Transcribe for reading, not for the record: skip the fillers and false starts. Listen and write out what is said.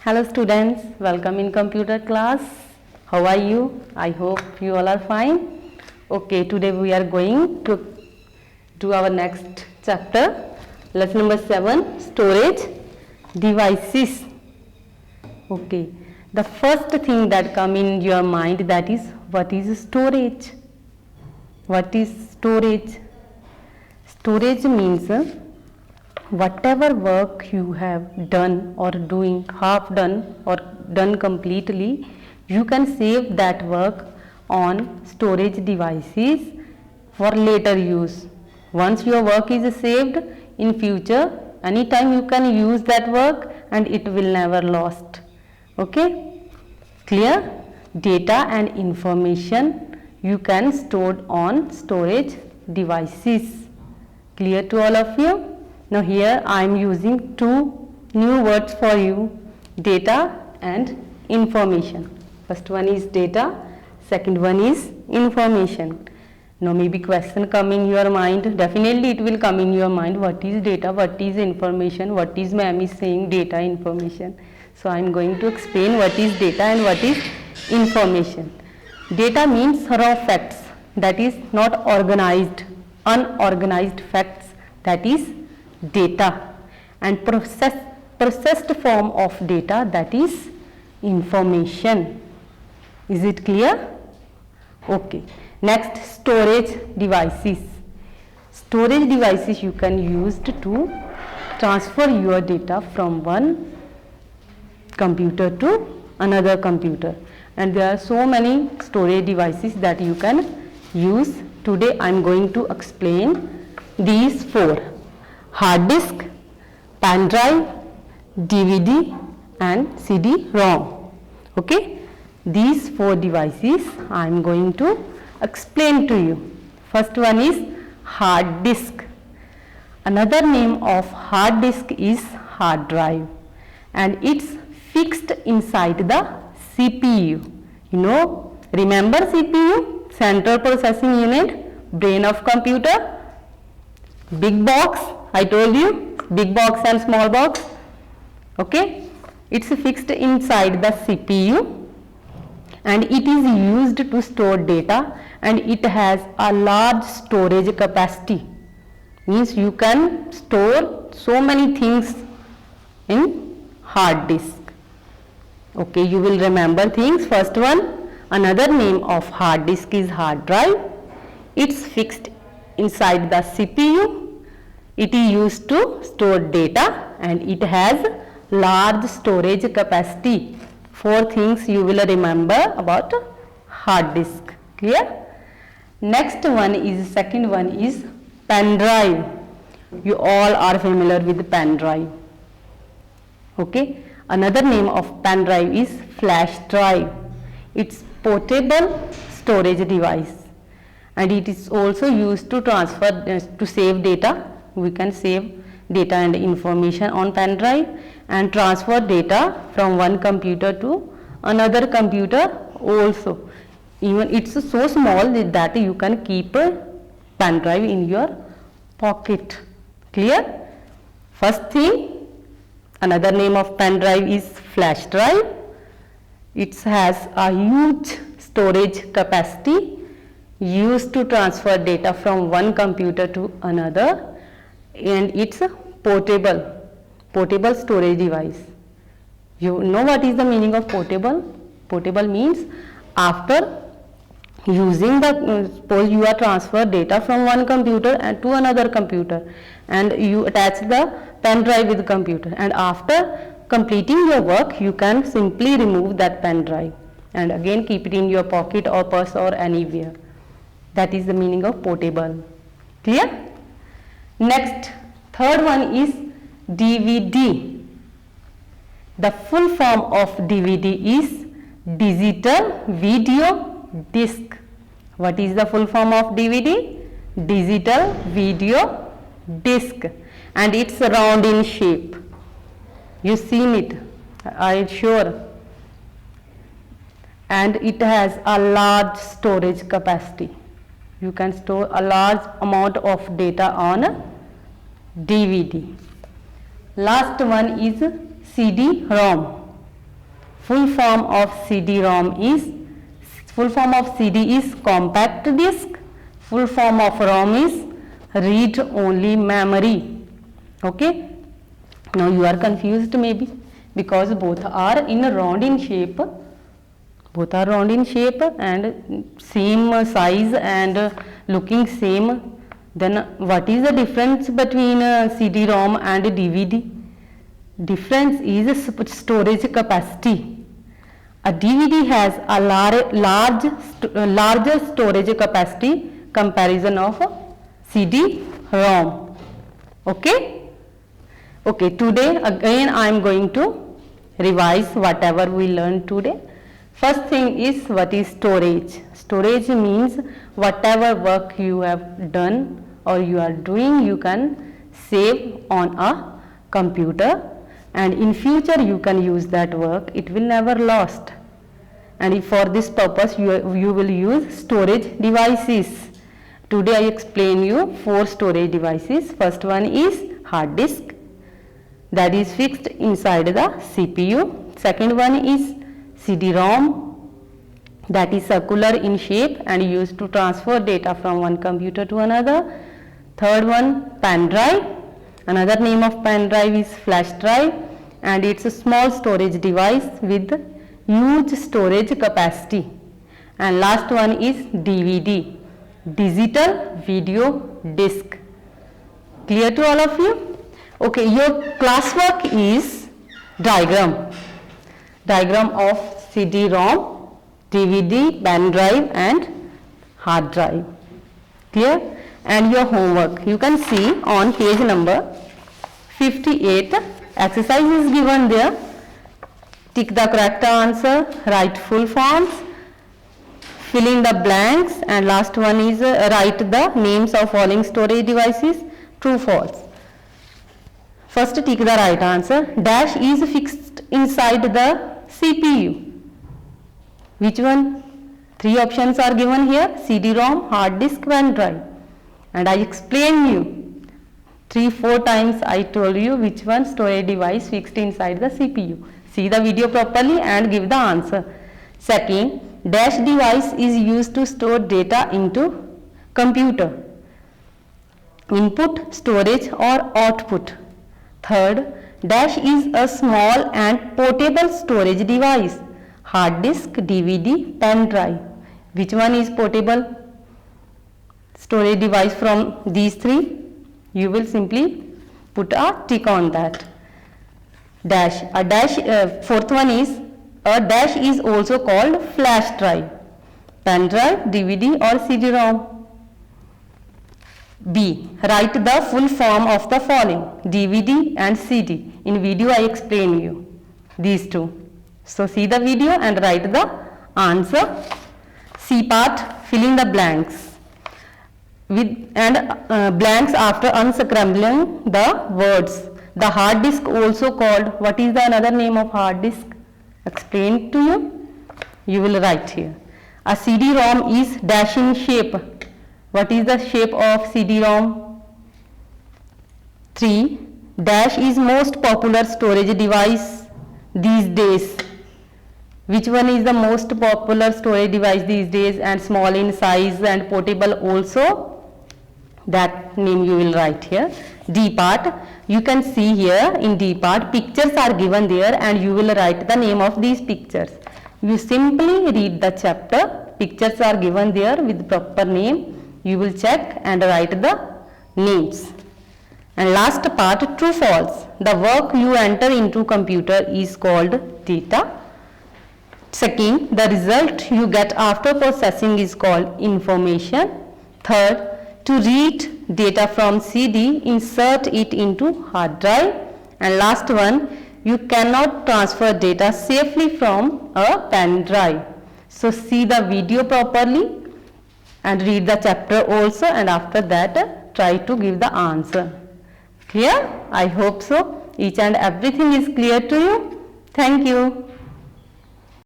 Hello students, welcome in computer class. How are you? I hope you all are fine. Okay, today we are going to do our next chapter. Lesson number 7, storage devices. Okay, the first thing that come in your mind, that is, what is storage? What is storage? Storage means whatever work you have done or doing half done or done completely, you can save that work on storage devices for later use. Once your work is saved, in future anytime you can use that work and it will never lost. Okay, clear? Data and information you can store on storage devices. Clear to all of you? Now here I am using two new words for you, data and information. First one is data, second one is information. Now maybe question come in your mind, definitely it will come in your mind, what is data, what is information, what is ma'am is saying data, information. So I am going to explain what is data and what is information. Data means raw facts, that is not organized, unorganized facts, that is data, and processed form of data, that is information. Is it clear? Okay. Next, storage devices. Storage devices you can use to transfer your data from one computer to another computer, and there are so many storage devices that you can use. Today I am going to explain these four: hard disk, pen drive, DVD and CD-ROM. Okay, these four devices I am going to explain to you. First one is hard disk. Another name of hard disk is hard drive, and it's fixed inside the CPU. You know, remember CPU, central processing unit, brain of computer, big box. I told you, big box and small box. Okay, it's fixed inside the CPU and it is used to store data, and it has a large storage capacity. Means you can store so many things in hard disk. Okay, you will remember things. First one, another name of hard disk is hard drive. It's fixed inside the CPU. It is used to store data and it has large storage capacity. Four things you will remember about hard disk. Clear? Next one is, second one is pen drive. You all are familiar with pen drive. Okay. Another name of pen drive is flash drive. It's portable storage device and it is also used to transfer, to save data. We can save data and information on pen drive and transfer data from one computer to another computer also. Even it's so small that you can keep a pen drive in your pocket. Clear? First thing, another name of pen drive is flash drive. It has a huge storage capacity used to transfer data from one computer to another, and it's a portable storage device. You know what is the meaning of portable? Portable means after using the, suppose you are transfer data from one computer and to another computer, and you attach the pen drive with the computer, and after completing your work you can simply remove that pen drive and again keep it in your pocket or purse or anywhere. That is the meaning of portable. Clear? Next, third one is DVD. The full form of DVD is digital video disc. What is the full form of DVD? Digital video disc, and it's round in shape. You seen it, I am sure. And it has a large storage capacity. You can store a large amount of data on DVD. Last one is CD-ROM. Full form of CD-ROM is compact disk. Full form of ROM is read-only memory. Okay. Now you are confused maybe because both are round in shape. Both are round in shape and same size and looking same. Then what is the difference between CD-ROM and DVD? Difference is storage capacity. A DVD has a larger storage capacity comparison of CD-ROM. Okay? Okay, today again I am going to revise whatever we learned today. First thing is, what is storage? Storage means whatever work you have done or you are doing, you can save on a computer, and in future you can use that work. It will never lost. And if for this purpose you will use storage devices. Today I explain you 4 storage devices. First one is hard disk, that is fixed inside the CPU. Second one is CD-ROM, that is circular in shape and used to transfer data from one computer to another. Third one, pen drive. Another name of pen drive is flash drive, and it's a small storage device with huge storage capacity. And last one is DVD, digital video disc. Clear to all of you? Okay, your classwork is diagram of CD-ROM, DVD, pen drive and hard drive. Clear? And your homework, you can see on page number 58, exercise is given there. Tick the correct answer, write full forms, fill in the blanks, and last one is write the names of following storage devices, true, false. First tick the right answer. Dash is fixed inside the CPU. Which one? 3 options are given here: CD-ROM, hard disk, pen drive. And I explained you 3-4 times. I told you which one storage device fixed inside the CPU. See the video properly and give the answer. Second, dash device is used to store data into computer. Input, storage or output. Third, dash is a small and portable storage device. Hard disk, DVD, pen drive. Which one is portable storage device from these 3? You will simply put a tick on that. Dash. Fourth one is, a dash is also called flash drive, pen drive, DVD or CD-ROM. B. Write the full form of the following: DVD and CD. In video I explain you these 2. So see the video and write the answer. C part, fill in the blanks blanks after unscrambling the words. The hard disk also called, what is the another name of hard disk? Explained to you. You will write here. A CD-ROM is dash in shape. What is the shape of CD-ROM? 3. Dash is most popular storage device these days. Which one is the most popular storage device these days and small in size and portable also? That name you will write here. D part, you can see here in D part, pictures are given there and you will write the name of these pictures. You simply read the chapter, pictures are given there with proper name. You will check and write the names. And last part, true false. The work you enter into computer is called data. Second, the result you get after processing is called information. Third, to read data from CD, insert it into hard drive. And last one, you cannot transfer data safely from a pen drive. So see the video properly and read the chapter also, and after that try to give the answer. Clear? I hope so. Each and everything is clear to you. Thank you.